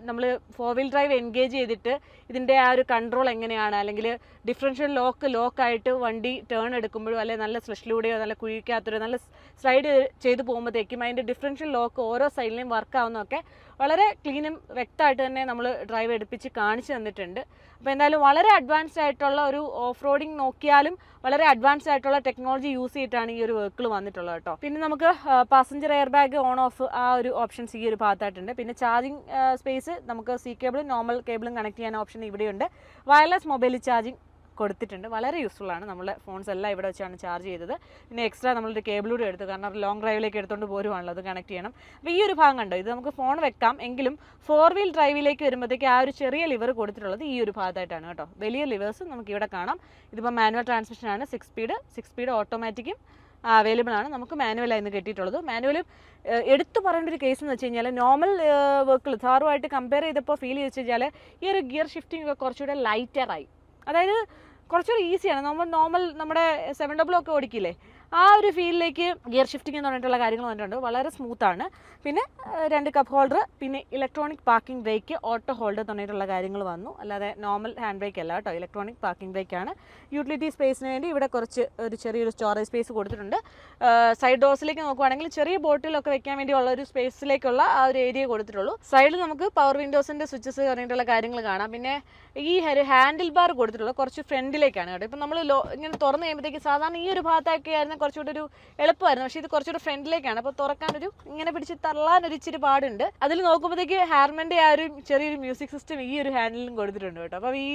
നമ്മൾ 4 വീൽ ഡ്രൈവ് എൻഗേജ് ചെയ്തിട്ട് ഇതിൻ്റെ ആ ഒരു കൺട്രോൾ എങ്ങനെയാണ്, അല്ലെങ്കിൽ ഡിഫറൻഷ്യൽ ലോക്കായിട്ട് വണ്ടി ടേൺ എടുക്കുമ്പോഴും അല്ലെങ്കിൽ നല്ല സ്ലഷിലൂടെയോ നല്ല കുഴിക്കാത്തൊരു നല്ല സ്ലൈഡ് ചെയ്ത് പോകുമ്പോഴത്തേക്കും അതിൻ്റെ ഡിഫറൻഷ്യൽ ലോക്ക് ഓരോ സൈഡിലെയും വർക്ക് ആവുന്നതൊക്കെ വളരെ ക്ലീനും വ്യക്തമായിട്ട് തന്നെ നമ്മൾ ഡ്രൈവ് എടുപ്പിച്ച് കാണിച്ചു തന്നിട്ടുണ്ട്. അപ്പോൾ എന്തായാലും വളരെ അഡ്വാൻസ്ഡ് ആയിട്ടുള്ള ഒരു ഓഫ് റോഡിങ് നോക്കിയാലും വളരെ അഡ്വാൻസ്ഡ് ആയിട്ടുള്ള ടെക്നോളജി യൂസ് ചെയ്തിട്ടാണ് ഈ ഒരു വെഹിക്കിൾ വന്നിട്ടുള്ളത് കേട്ടോ. പിന്നെ നമുക്ക് passenger air bag on of ആ ഒരു ഓപ്ഷൻസ് ഈ ഒരു ഭാഗത്തായിട്ടുണ്ട്. പിന്നെ ചാർജിങ് സ്പേസ് നമുക്ക് C കേബിളും നോർമൽ കേബിളും കണക്ട് ചെയ്യാൻ ഓപ്ഷൻ ഇവിടെയുണ്ട്. വയർലെസ് മൊബൈൽ ചാർജിങ് കൊടുത്തിട്ടുണ്ട്. വളരെ യൂസ്ഫുൾ ആണ്. നമ്മുടെ ഫോൺസ് എല്ലാം ഇവിടെ വെച്ചാണ് ചാർജ് ചെയ്തത്. പിന്നെ എക്സ്ട്രാ നമ്മളൊരു കേബിളൂടെ എടുത്തു, കാരണം ലോങ് ഡ്രൈവിലേക്ക് എടുത്തുകൊണ്ട് പോരുവാണല്ലോ, അത് കണക്ട് ചെയ്യണം. അപ്പോൾ ഈ ഒരു ഭാഗം കണ്ടോ, ഇത് നമുക്ക് ഫോൺ വെക്കാം. എങ്കിലും 4 വീൽ ഡ്രൈവിലേക്ക് വരുമ്പോഴത്തേക്ക് ആ ഒരു ചെറിയ ലിവർ കൊടുത്തിട്ടുള്ളത് ഈ ഒരു ഭാഗത്തായിട്ടാണ് കേട്ടോ. വലിയ ലിവേഴ്സ് നമുക്ക് ഇവിടെ കാണാം. ഇതിപ്പോൾ മാനുവൽ ട്രാൻസ്മിഷനാണ്. 6 സ്പീഡ് ഓട്ടോമാറ്റിക്കും അവൈലബിൾ ആണ്. നമുക്ക് മാനുവലായിരുന്നു കിട്ടിയിട്ടുള്ളത്. മാനുവലും എടുത്തു പറയേണ്ട ഒരു കേസ് എന്ന് വെച്ച് കഴിഞ്ഞാൽ നോർമൽ വെഹിക്കിൾ സാറുമായിട്ട് കമ്പയർ ചെയ്തപ്പോൾ ഫീൽ ചെയ്ത് കഴിഞ്ഞാൽ ഈ ഒരു ഗിയർ ഷിഫ്റ്റിംഗ് ഒക്കെ കുറച്ചുകൂടെ ലൈറ്ററായി, അതായത് കുറച്ചുകൂടി ഈസിയാണ്. നോർമൽ നമ്മുടെ 700 ഒക്കെ ഓടിക്കില്ലേ ആ ഒരു ഫീലിലേക്ക് ഗിയർ ഷിഫ്റ്റിംഗ് എന്ന് പറഞ്ഞിട്ടുള്ള കാര്യങ്ങൾ വന്നിട്ടുണ്ട്. വളരെ സ്മൂത്താണ്. പിന്നെ 2 കപ്പ് ഹോൾഡർ, പിന്നെ electronic parking brake, auto holder തുടങ്ങിയിട്ടുള്ള കാര്യങ്ങൾ വന്നു. അല്ലാതെ നോർമൽ ഹാൻഡ് ബ്രേക്ക് അല്ല കേട്ടോ, ഇലക്ട്രോണിക് പാർക്കിംഗ് ബ്രേക്കാണ്. യൂട്ടിലിറ്റി സ്പേസിന് വേണ്ടി ഇവിടെ കുറച്ച് ചെറിയൊരു സ്റ്റോറേജ് സ്പേസ് കൊടുത്തിട്ടുണ്ട്. സൈഡ് ഡോർസിലേക്ക് നോക്കുവാണെങ്കിൽ ചെറിയ ബോട്ടിലൊക്കെ വെക്കാൻ വേണ്ടിയുള്ള ഒരു സ്പേസിലേക്കുള്ള ആ ഒരു ഏരിയ കൊടുത്തിട്ടുള്ളൂ. സൈഡിൽ നമുക്ക് പവർ വിൻഡോസിൻ്റെ സ്വിച്ചസ് പറഞ്ഞിട്ടുള്ള കാര്യങ്ങൾ കാണാം. പിന്നെ ഈ ഒരു ഹാൻഡിൽ ബാർ കൊടുത്തിട്ടുള്ളത് കുറച്ച് ഫ്രണ്ടിലേക്കാണ് കേട്ടോ. ഇപ്പം നമ്മൾ ഇങ്ങനെ തുറന്നു കഴിയുമ്പോഴത്തേക്ക് സാധാരണ ഈ ഒരു ഭാഗത്തൊക്കെ ആയിരുന്നു കുറച്ചുകൂടി ഒരു എളുപ്പമായിരുന്നു, പക്ഷേ ഇത് കുറച്ചുകൂടി ഫ്രണ്ടിലേക്കാണ്. അപ്പോൾ തുറക്കാനൊരു ഇങ്ങനെ പിടിച്ച് തള്ളാനൊരു ഇച്ചിരി പാടുണ്ട്. അതിൽ നോക്കുമ്പോഴത്തേക്ക് ഹാർമൻ്റെ ആ ഒരു ചെറിയൊരു മ്യൂസിക് സിസ്റ്റം ഈ ഒരു ഹാൻഡിലും കൊടുത്തിട്ടുണ്ട് കേട്ടോ. അപ്പോൾ ഈ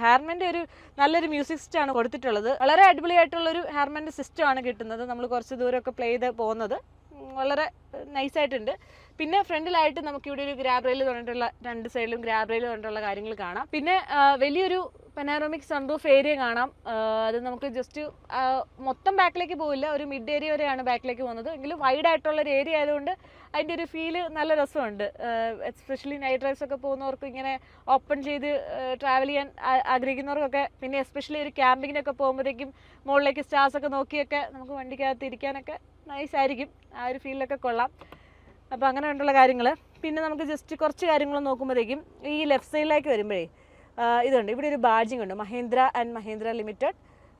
ഹാർമൻ്റെ ഒരു നല്ലൊരു മ്യൂസിക് സിസ്റ്റം ആണ് കൊടുത്തിട്ടുള്ളത്. വളരെ അടിപൊളിയായിട്ടുള്ളൊരു ഹാർമൻ്റെ സിസ്റ്റം ആണ് കിട്ടുന്നത്. നമ്മൾ കുറച്ച് ദൂരമൊക്കെ പ്ലേ ചെയ്ത് പോകുന്നത് വളരെ നൈസായിട്ടുണ്ട്. പിന്നെ ഫ്രണ്ടിലായിട്ട് നമുക്ക് ഇവിടെ ഒരു ഗ്രാബ് റെയിൽ പറഞ്ഞിട്ടുള്ള 2 സൈഡിലും ഗ്രാബ് റെയിൽ പറഞ്ഞിട്ടുള്ള കാര്യങ്ങൾ കാണാം. പിന്നെ വലിയൊരു പനോറമിക് സൺറൂഫ് ഏരിയ കാണാം. അത് നമുക്ക് ജസ്റ്റ് മൊത്തം ബാക്കിലേക്ക് പോവില്ല, ഒരു മിഡ് ഏരിയ വരെയാണ് ബാക്കിലേക്ക് പോകുന്നത്. എങ്കിലും വൈഡ് ആയിട്ടുള്ള ഒരു ഏരിയ ആയതുകൊണ്ട് അതിൻ്റെ ഒരു ഫീല് നല്ല രസമുണ്ട്. എസ്പെഷ്യലി നൈറ്റ് ഡ്രൈവ്സ് ഒക്കെ പോകുന്നവർക്ക് ഇങ്ങനെ ഓപ്പൺ ചെയ്ത് ട്രാവൽ ചെയ്യാൻ ആഗ്രഹിക്കുന്നവർക്കൊക്കെ, പിന്നെ എസ്പെഷ്യലി ഒരു ക്യാമ്പിങ്ങിനൊക്കെ പോകുമ്പോഴത്തേക്കും മുകളിലേക്ക് സ്റ്റാർസ് ഒക്കെ നോക്കിയൊക്കെ നമുക്ക് വണ്ടിക്കകത്ത് ഇരിക്കാനൊക്കെ നൈസ് ആയിരിക്കും. ആ ഒരു ഫീലിലൊക്കെ കൊള്ളാം. അപ്പോൾ അങ്ങനെ ഉള്ള കാര്യങ്ങൾ. പിന്നെ നമുക്ക് ജസ്റ്റ് കുറച്ച് കാര്യങ്ങൾ നോക്കുമ്പോഴത്തേക്കും ഈ ലെഫ്റ്റ് സൈഡിലേക്ക് വരുമ്പോഴേ ഇതുണ്ട്, ഇവിടെ ഒരു ബാഡ്ജിങ് ഉണ്ട്, Mahindra and Mahindra limited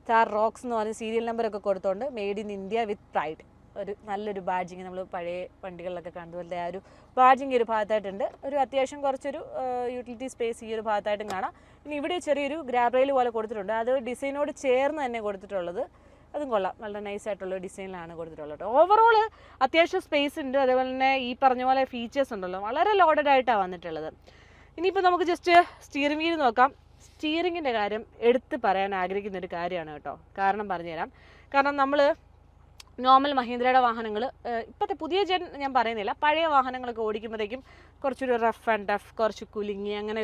Thar Roxx എന്ന് പറഞ്ഞ സീരിയൽ നമ്പറൊക്കെ കൊടുത്തോണ്ട് made in India with pride. ഒരു നല്ലൊരു ബാഡ്ജിങ് നമ്മൾ പഴയ വണ്ടികളിലൊക്കെ കണ്ടുപോലത്തെ ആ ഒരു ബാഡ്ജിങ് ഒരു ഭാഗത്തായിട്ടുണ്ട്. ഒരു അത്യാവശ്യം കുറച്ചൊരു യൂട്ടിലിറ്റി സ്പേസ് ഈ ഒരു ഭാഗത്തായിട്ടും കാണാം. പിന്നെ ഇവിടെ ചെറിയൊരു ഗ്രാബ് റെയിൽ പോലെ കൊടുത്തിട്ടുണ്ട്, അത് ഡിസൈനോട് ചേർന്ന് തന്നെ കൊടുത്തിട്ടുള്ളത്. അതും കൊള്ളാം, നല്ല നൈസായിട്ടുള്ള ഡിസൈനിലാണ് കൊടുത്തിട്ടുള്ളത്. ഓവറോൾ അത്യാവശ്യം സ്പേസ് ഉണ്ട്. അതേപോലെ തന്നെ ഈ പറഞ്ഞ പോലെ ഫീച്ചേഴ്സ് ഉണ്ടല്ലോ, വളരെ ലോഡഡ് ആയിട്ടാണ് വന്നിട്ടുള്ളത്. ഇനിയിപ്പോൾ നമുക്ക് ജസ്റ്റ് സ്റ്റിയറിംഗ് വീൽ നോക്കാം. സ്റ്റിയറിങ്ങിൻ്റെ കാര്യം എടുത്ത് പറയാൻ ആഗ്രഹിക്കുന്ന ഒരു കാര്യമാണ് കേട്ടോ. കാരണം പറഞ്ഞുതരാം. കാരണം നമ്മൾ നോർമൽ മഹീന്ദ്രയുടെ വാഹനങ്ങൾ, ഇപ്പോഴത്തെ പുതിയ ജെൻ ഞാൻ പറയുന്നില്ല, പഴയ വാഹനങ്ങളൊക്കെ ഓടിക്കുമ്പോഴത്തേക്കും കുറച്ചൊരു റഫ് ആൻഡ് ടഫ്, കുറച്ച് കുലുങ്ങി, അങ്ങനെ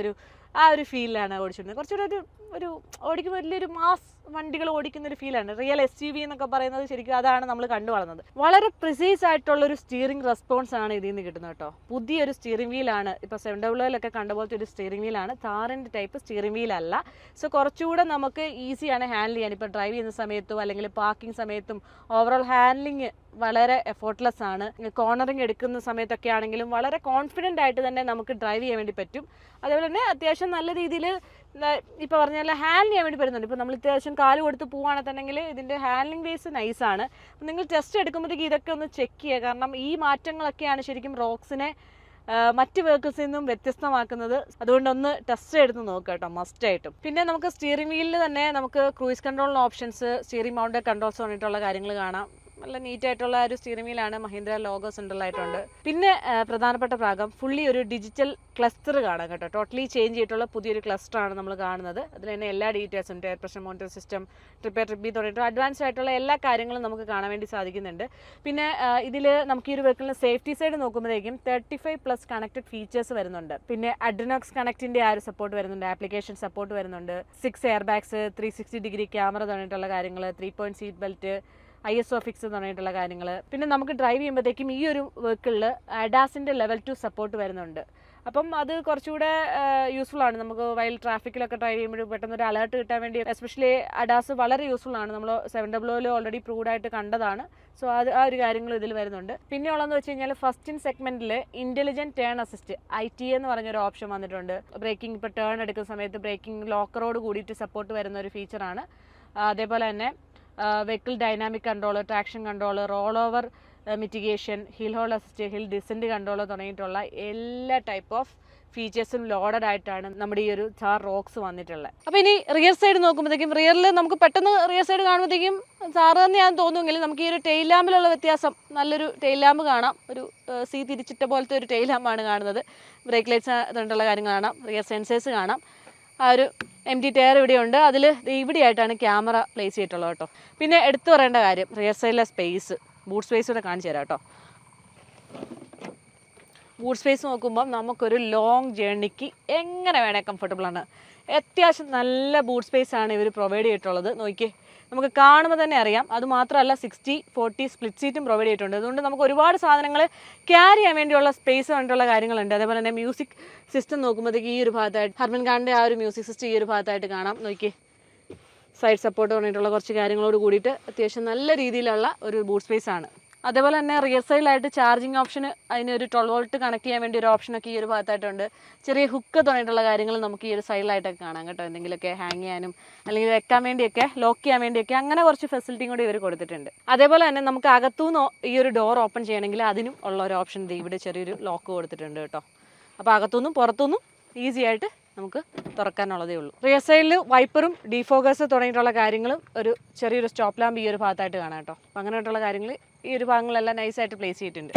ആ ഒരു ഫീലിലാണ് ഓടിച്ചിരുന്നത്. കുറച്ചുകൂടെ ഒരു ഓടിക്കുമ്പോൾ വലിയൊരു മാസ് വണ്ടികൾ ഓടിക്കുന്ന ഒരു ഫീലാണ്. റിയൽ SUV എന്നൊക്കെ പറയുന്നത് ശരിക്കും അതാണ് നമ്മൾ കണ്ടു വളർന്നത്. വളരെ പ്രിസൈസ് ആയിട്ടുള്ളൊരു സ്റ്റിയറിംഗ് റെസ്പോൺസ് ആണ് ഇതിൽ നിന്ന് കിട്ടുന്നത് കേട്ടോ. പുതിയൊരു സ്റ്റിയറിംഗ് വീലാണ്, ഇപ്പോൾ 700 കണ്ട പോലത്തെ ഒരു സ്റ്റിയറിംഗ് വീലാണ്, താറിൻ്റെ ടൈപ്പ് സ്റ്റിയറിംഗ് വീലല്ല. സോ കുറച്ചുകൂടെ നമുക്ക് ഈസിയാണ് ഹാൻഡിൽ ചെയ്യാൻ. ഇപ്പോൾ ഡ്രൈവ് ചെയ്യുന്ന സമയത്തും അല്ലെങ്കിൽ പാർക്കിംഗ് സമയത്തും ഓവറോൾ ഹാൻഡ്ലിങ് വളരെ എഫോർട്ട്ലെസ് ആണ്. കോർണറിങ് എടുക്കുന്ന സമയത്തൊക്കെ ആണെങ്കിലും വളരെ കോൺഫിഡൻ്റ് ആയിട്ട് തന്നെ നമുക്ക് ഡ്രൈവ് ചെയ്യാൻ വേണ്ടി പറ്റും. അതേപോലെ തന്നെ അത്യാവശ്യം നല്ല രീതിയിൽ ഇപ്പോൾ പറഞ്ഞാൽ ഹാൻഡിൽ ചെയ്യാൻ വേണ്ടി പറ്റുന്നുണ്ട്. ഇപ്പോൾ നമ്മൾ അത്യാവശ്യം കാല് കൊടുത്ത് പോവുകയാണെന്നുണ്ടെങ്കിൽ ഇതിൻ്റെ ഹാൻഡ്ലിംഗ് ബേസ് നൈസാണ്. അപ്പം നിങ്ങൾ ടെസ്റ്റ് എടുക്കുമ്പോഴത്തേക്ക് ഇതൊക്കെ ഒന്ന് ചെക്ക് ചെയ്യുക. കാരണം ഈ മാറ്റങ്ങളൊക്കെയാണ് ശരിക്കും റോക്സിനെ മറ്റ് വെഹിക്കിൾസിൽ നിന്നും വ്യത്യസ്തമാക്കുന്നത്. അതുകൊണ്ടൊന്ന് ടെസ്റ്റ് എടുത്ത് നോക്കുക കേട്ടോ, മസ്റ്റായിട്ടും. പിന്നെ നമുക്ക് സ്റ്റിയറിംഗ് വീലിൽ തന്നെ നമുക്ക് ക്രൂയിസ് കൺട്രോളിന് ഓപ്ഷൻസ്, സ്റ്റിയറിംഗ് മൗണ്ടഡ് കൺട്രോൾസ് പറഞ്ഞിട്ടുള്ള കാര്യങ്ങൾ കാണാം. നല്ല നീറ്റായിട്ടുള്ള ഒരു സ്റ്റിയറിംഗ് വീലാണ്, മഹീന്ദ്ര ലോഗോ സെൻട്രലായിട്ടുണ്ട്. പിന്നെ പ്രധാനപ്പെട്ട ഭാഗം ഫുള്ളി ഒരു ഡിജിറ്റൽ ക്ലസ്റ്റർ കാണാം കേട്ടോ. ടോട്ടലി ചേഞ്ച് ചെയ്തിട്ടുള്ള പുതിയൊരു ക്ലസ്റ്ററാണ് നമ്മൾ കാണുന്നത്. അതിൽ തന്നെ എല്ലാ ഡീറ്റെയിൽസും, tyre pressure monitor system, trip B തുടങ്ങിയിട്ട് അഡ്വാൻസ്ഡ് ആയിട്ടുള്ള എല്ലാ കാര്യങ്ങളും നമുക്ക് കാണാൻ വേണ്ടി സാധിക്കുന്നുണ്ട്. പിന്നെ ഇതിൽ നമുക്ക് ഈ ഒരു വെഹിക്കിളിന് സേഫ്റ്റി സൈഡ് നോക്കുമ്പോഴേക്കും 35+ കണക്റ്റഡ് ഫീച്ചേഴ്സ് വരുന്നുണ്ട്. പിന്നെ അഡ്രിനോക്സ് കണക്റ്റിൻ്റെ ആ ഒരു സപ്പോർട്ട് വരുന്നുണ്ട്, ആപ്ലിക്കേഷൻ സപ്പോർട്ട് വരുന്നുണ്ട്, 6 എയർ ബാഗ്സ്, 360 ഡിഗ്രി ക്യാമറ തുടങ്ങിയിട്ടുള്ള കാര്യങ്ങൾ, 3-point seat belt, ISO fix തുടങ്ങിയിട്ടുള്ള കാര്യങ്ങൾ. പിന്നെ നമുക്ക് ഡ്രൈവ് ചെയ്യുമ്പോഴത്തേക്കും ഈ ഒരു വെഹിക്കിളിൽ അഡാസിൻ്റെ ലെവൽ 2 സപ്പോർട്ട് വരുന്നുണ്ട്. അപ്പം അത് കുറച്ചുകൂടെ യൂസ്ഫുൾ ആണ്. നമുക്ക് വൈൽഡ് ട്രാഫിക്കിലൊക്കെ ഡ്രൈവ് ചെയ്യുമ്പോൾ പെട്ടെന്ന് ഒരു അലേർട്ട് കിട്ടാൻ വേണ്ടി എസ്പെഷ്യലി അഡാസ് വളരെ യൂസ്ഫുൾ ആണ്. നമ്മൾ 700 ഓൾറെഡി പ്രൂവ്ഡ് ആയിട്ട് കണ്ടതാണ്. സോ ആ ഒരു കാര്യങ്ങൾ ഇതിൽ വരുന്നുണ്ട്. പിന്നെ ഉള്ളതെന്ന് വെച്ച് കഴിഞ്ഞാൽ ഫസ്റ്റ് ഇൻ സെഗ്മെന്റിൽ ഇന്റലിജന്റ് ടേൺ അസിസ്റ്റ് ITA എന്ന് പറഞ്ഞൊരു ഓപ്ഷൻ വന്നിട്ടുണ്ട്. ബ്രേക്കിംഗ് ഇപ്പോൾ ടേൺ എടുക്കുന്ന സമയത്ത് ബ്രേക്കിംഗ് ലോക്കറോട് കൂടിയിട്ട് സപ്പോർട്ട് വരുന്ന ഒരു ഫീച്ചറാണ്. അതേപോലെ തന്നെ vehicle dynamic control, traction control, roll over mitigation, hill hold assist, hill descend control തുടങ്ങിയിട്ടുള്ള എല്ലാ ടൈപ്പ് ഓഫ് ഫീച്ചേഴ്സും ലോഡഡ് ആയിട്ടാണ് നമ്മുടെ ഈ ഒരു താർ റോക്സ് വന്നിട്ടുള്ളത്. അപ്പോൾ ഇനി റിയർ സൈഡ് നോക്കുമ്പോഴത്തേക്കും റിയറിൽ നമുക്ക് പെട്ടെന്ന് റിയർ സൈഡ് കാണുമ്പോഴത്തേക്കും താറ് തന്നെയാണെന്ന് തോന്നുമെങ്കിലും നമുക്ക് ഈ ഒരു ടെയിൽ ലാമ്പിലുള്ള വ്യത്യാസം, നല്ലൊരു ടെയിൽ ലാമ്പ് കാണാം. ഒരു സി തിരിച്ചിട്ട പോലത്തെ ഒരു ടെയിൽ ലാമ്പാണ് കാണുന്നത്. ബ്രേക്ക് ലൈറ്റ്സ് തുടങ്ങിയിട്ടുള്ള കാര്യങ്ങൾ കാണാം, റിയർ സെൻസേഴ്സ് കാണാം. ആ ഒരു empty ടയർ ഇവിടെയുണ്ട്. അതിൽ ഇവിടെയായിട്ടാണ് ക്യാമറ പ്ലേസ് ചെയ്തിട്ടുള്ളത് കേട്ടോ. പിന്നെ എടുത്തു പറയേണ്ട കാര്യം റിയർ സൈഡിലെ സ്പേസ്, ബൂട്ട് സ്പേസ് കൂടെ കാണിച്ചു തരാം കേട്ടോ. ബൂട്ട് സ്പേസ് നോക്കുമ്പം നമുക്കൊരു ലോങ് ജേർണിക്ക് എങ്ങനെ വേണേൽ കംഫർട്ടബിളാണ്. അത്യാവശ്യം നല്ല ബൂട്ട് സ്പേസ് ആണ് ഇവർ പ്രൊവൈഡ് ചെയ്തിട്ടുള്ളത്. നോക്കിയേ, നമുക്ക് കാണുമ്പോൾ തന്നെ അറിയാം. അതുമാത്രമല്ല 60-40 സ്പ്ലിറ്റ് സീറ്റും പ്രൊവൈഡ് ചെയ്തിട്ടുണ്ട്. അതുകൊണ്ട് നമുക്ക് ഒരുപാട് സാധനങ്ങൾ ക്യാരി ചെയ്യാൻ വേണ്ടിയുള്ള സ്പേസ് വേണ്ടിയുള്ള കാര്യങ്ങളുണ്ട്. അതേപോലെ തന്നെ മ്യൂസിക് സിസ്റ്റം നോക്കുമ്പോഴത്തേക്ക് ഈ ഒരു ഭാഗത്തായിട്ട് ഹർമൻ ഖാൻ്റെ ആ ഒരു മ്യൂസിക് സിസ്റ്റം ഈ ഒരു ഭാഗത്തായിട്ട് കാണാം. നോക്കിയേ, സൈഡ് സപ്പോർട്ട് പറഞ്ഞിട്ടുള്ള കുറച്ച് കാര്യങ്ങളോട് കൂടിയിട്ട് അത്യാവശ്യം നല്ല രീതിയിലുള്ള ഒരു ബൂട്ട് സ്പേസ് ആണ്. അതേപോലെ തന്നെ റിയർ സൈഡിലായിട്ട് ചാർജിങ് ഓപ്ഷന്, അതിനൊരു 12 വോൾട്ട് കണക്ട് ചെയ്യാൻ വേണ്ടി ഒരു ഓപ്ഷനൊക്കെ ഈ ഒരു ഭാഗത്തായിട്ടുണ്ട്. ചെറിയ ഹുക്ക് തുടങ്ങിയിട്ടുള്ള കാര്യങ്ങൾ നമുക്ക് ഈ ഒരു സൈഡിലായിട്ടൊക്കെ കാണാം കേട്ടോ. എന്തെങ്കിലുമൊക്കെ ഹാങ് ചെയ്യാനും അല്ലെങ്കിൽ വെക്കാൻ വേണ്ടിയൊക്കെ, ലോക്ക് ചെയ്യാൻ വേണ്ടിയൊക്കെ അങ്ങനെ കുറച്ച് ഫെസിലിറ്റിയും കൂടി ഇവർ കൊടുത്തിട്ടുണ്ട്. അതേപോലെ തന്നെ നമുക്ക് അകത്തുനിന്ന് ഈ ഒരു ഡോർ ഓപ്പൺ ചെയ്യണമെങ്കിൽ അതിനും ഉള്ള ഒരു ഓപ്ഷൻ ഇവിടെ ചെറിയൊരു ലോക്ക് കൊടുത്തിട്ടുണ്ട് കേട്ടോ. അപ്പോൾ അകത്തുനിന്നും പുറത്തുനിന്നും ഈസി ആയിട്ട് നമുക്ക് തുറക്കാനുള്ളതേ ഉള്ളൂ. റിയർ സൈഡിൽ വൈപ്പറും ഡീഫോക്കസ് തുടങ്ങിയിട്ടുള്ള കാര്യങ്ങളും ഒരു ചെറിയൊരു സ്റ്റോപ്പ് ലാമ്പ് ഈ ഒരു ഭാഗത്തായിട്ട് കാണാം കേട്ടോ. അപ്പോൾ അങ്ങനെയായിട്ടുള്ള കാര്യങ്ങൾ ഈ ഒരു ഭാഗങ്ങളെല്ലാം നൈസായിട്ട് പ്ലേസ് ചെയ്തിട്ടുണ്ട്.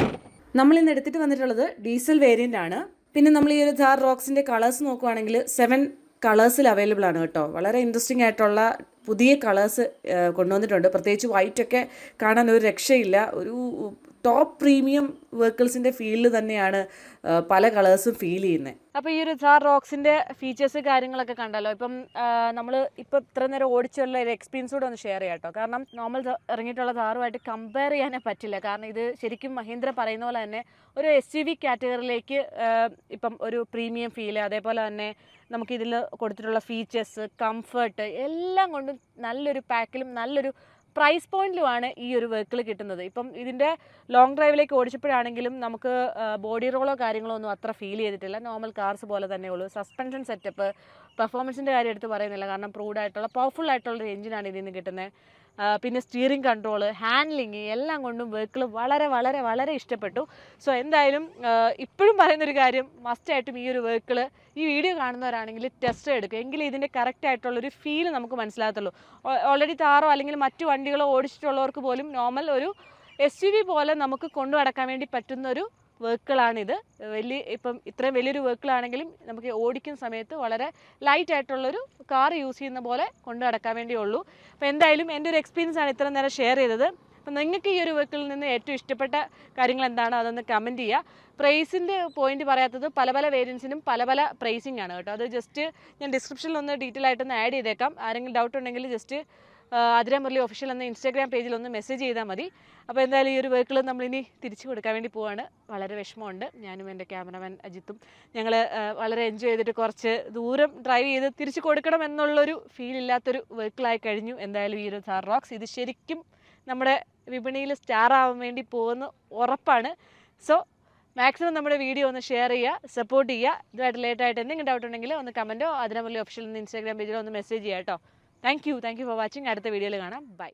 നമ്മൾ ഇന്ന് എടുത്തിട്ട് വന്നിട്ടുള്ളത് ഡീസൽ വേരിയൻ്റ് ആണ്. പിന്നെ നമ്മൾ ഈ ഒരു താർ റോക്സിൻ്റെ കളേഴ്സ് നോക്കുവാണെങ്കിൽ 7 കളേഴ്സിൽ അവൈലബിൾ ആണ് കേട്ടോ. വളരെ ഇൻട്രസ്റ്റിംഗ് ആയിട്ടുള്ള പുതിയ കളേഴ്സ് കൊണ്ടുവന്നിട്ടുണ്ട്. പ്രത്യേകിച്ച് വൈറ്റൊക്കെ കാണാൻ ഒരു രക്ഷയില്ല. ഒരു ടോപ്പ് പ്രീമിയം വെഹിക്കിൾസിൻ്റെ ഫീൽഡിൽ തന്നെയാണ് പല കളേഴ്സും ഫീൽ ചെയ്യുന്നത്. അപ്പോൾ ഈ ഒരു താർ റോക്സിൻ്റെ ഫീച്ചേഴ്സ് കാര്യങ്ങളൊക്കെ കണ്ടല്ലോ. ഇപ്പം നമ്മൾ ഇപ്പോൾ ഇത്ര നേരം ഓടിച്ചുള്ള ഒരു എക്സ്പീരിയൻസ് കൂടെ ഒന്ന് ഷെയർ ചെയ്യാം കേട്ടോ. കാരണം നോർമൽ ഇറങ്ങിയിട്ടുള്ള താറുമായിട്ട് കമ്പയർ ചെയ്യാനേ പറ്റില്ല. കാരണം ഇത് ശരിക്കും മഹീന്ദ്ര പറയുന്ന പോലെ തന്നെ ഒരു SUV കാറ്റഗറിയിലേക്ക് ഇപ്പം ഒരു പ്രീമിയം ഫീല്, അതേപോലെ തന്നെ നമുക്കിതിൽ കൊടുത്തിട്ടുള്ള ഫീച്ചേഴ്സ്, കംഫർട്ട് എല്ലാം കൊണ്ടും നല്ലൊരു പാക്കിലും നല്ലൊരു പ്രൈസ് പോയിന്റിലുമാണ് ഈ ഒരു വെഹിക്കിൾ കിട്ടുന്നത്. ഇപ്പം ഇതിൻ്റെ ലോങ് ഡ്രൈവിലേക്ക് ഓടിച്ചപ്പോഴാണെങ്കിലും നമുക്ക് ബോഡി റോളോ കാര്യങ്ങളോ ഒന്നും അത്ര ഫീൽ ചെയ്തിട്ടില്ല. നോർമൽ കാർസ് പോലെ തന്നെ ഉള്ളൂ. സസ്പെൻഷൻ സെറ്റപ്പ്, പെർഫോമൻസിൻ്റെ കാര്യം എടുത്ത് പറയുന്നില്ല. കാരണം പ്രൂഡ് ആയിട്ടുള്ള പവർഫുൾ ആയിട്ടുള്ളൊരു എഞ്ചിനാണ് ഇതിൽ നിന്ന് കിട്ടുന്നത്. പിന്നെ സ്റ്റിയറിംഗ് കൺട്രോള്, ഹാൻഡ്ലിങ് എല്ലാം കൊണ്ടും വെഹിക്കിൾ വളരെ വളരെ വളരെ ഇഷ്ടപ്പെട്ടു. സോ എന്തായാലും ഇപ്പോഴും പറയുന്നൊരു കാര്യം, മസ്റ്റായിട്ടും ഈ ഒരു വെഹിക്കിൾ ഈ വീഡിയോ കാണുന്നവരാണെങ്കിൽ ടെസ്റ്റ് എടുക്കുക. എങ്കിലും ഇതിൻ്റെ കറക്റ്റ് ആയിട്ടുള്ളൊരു ഫീൽ നമുക്ക് മനസ്സിലാകത്തുള്ളൂ. ഓൾറെഡി താറോ അല്ലെങ്കിൽ മറ്റു വണ്ടികളോ ഓടിച്ചിട്ടുള്ളവർക്ക് പോലും നോർമൽ ഒരു SUV പോലെ നമുക്ക് കൊണ്ടു നടക്കാൻ വേണ്ടി പറ്റുന്നൊരു വെഹിക്കിളാണിത്. ഇപ്പം ഇത്രയും വലിയൊരു വെഹിക്കിളാണെങ്കിലും നമുക്ക് ഓടിക്കുന്ന സമയത്ത് വളരെ ലൈറ്റ് ആയിട്ടുള്ളൊരു കാർ യൂസ് ചെയ്യുന്ന പോലെ കൊണ്ടു നടക്കാൻ വേണ്ടിയേ ഉള്ളൂ. അപ്പോൾ എന്തായാലും എൻ്റെ ഒരു എക്സ്പീരിയൻസ് ആണ് ഇത്ര നേരം ഷെയർ ചെയ്തത്. അപ്പം നിങ്ങൾക്ക് ഈ ഒരു വെഹിക്കിളിൽ നിന്ന് ഏറ്റവും ഇഷ്ടപ്പെട്ട കാര്യങ്ങൾ എന്താണ് അതൊന്ന് കമൻറ്റ് ചെയ്യുക. പ്രൈസിൻ്റെ പോയിന്റ് പറയാത്തത് പല പല വേരിയൻസിനും പല പല പ്രൈസിങ് ആണ് കേട്ടോ. അത് ജസ്റ്റ് ഞാൻ ഡിസ്ക്രിപ്ഷനിലൊന്ന് ഡീറ്റെയിൽ ആയിട്ടൊന്ന് ആഡ് ചെയ്തേക്കാം. ആരെങ്കിലും ഡൗട്ട് ഉണ്ടെങ്കിൽ ജസ്റ്റ് അതിര മുരളി ഒഫീഷ്യൽ എന്ന ഇൻസ്റ്റാഗ്രാം പേജിലൊന്ന് മെസ്സേജ് ചെയ്താൽ മതി. അപ്പോൾ എന്തായാലും ഈ ഒരു വെഹിക്കിൾ നമ്മളിനി തിരിച്ചു കൊടുക്കാൻ വേണ്ടി പോവാണ്. വളരെ വിഷമമുണ്ട്. ഞാനും എൻ്റെ ക്യാമറമാൻ അജിത്തും ഞങ്ങൾ വളരെ എൻജോയ് ചെയ്തിട്ട് കുറച്ച് ദൂരം ഡ്രൈവ് ചെയ്ത് തിരിച്ചു കൊടുക്കണം എന്നുള്ളൊരു ഫീൽ ഇല്ലാത്തൊരു വെഹിക്കിളായി കഴിഞ്ഞു. എന്തായാലും ഈ ഒരു താർ റോക്സ് ഇത് ശരിക്കും നമ്മുടെ വിപണിയിൽ സ്റ്റാർ ആവാൻ വേണ്ടി പോകുന്ന ഉറപ്പാണ്. സോ മാക്സിമം നമ്മുടെ വീഡിയോ ഒന്ന് ഷെയർ ചെയ്യുക, സപ്പോർട്ട് ചെയ്യുക. ഇതുമായിട്ട് ലേറ്റായിട്ട് എന്തെങ്കിലും ഡൗട്ട് ഉണ്ടെങ്കിൽ ഒന്ന് കമൻറ്റോ അതിര മുരളി ഒഫീഷ്യൽ എന്ന ഇൻസ്റ്റാഗ്രാം പേജിലോ ഒന്ന് മെസ്സേജ് ചെയ്യുക കേട്ടോ. Thank you for watching. അടുത്ത വീഡിയോയിൽ കാണാം. ബൈ.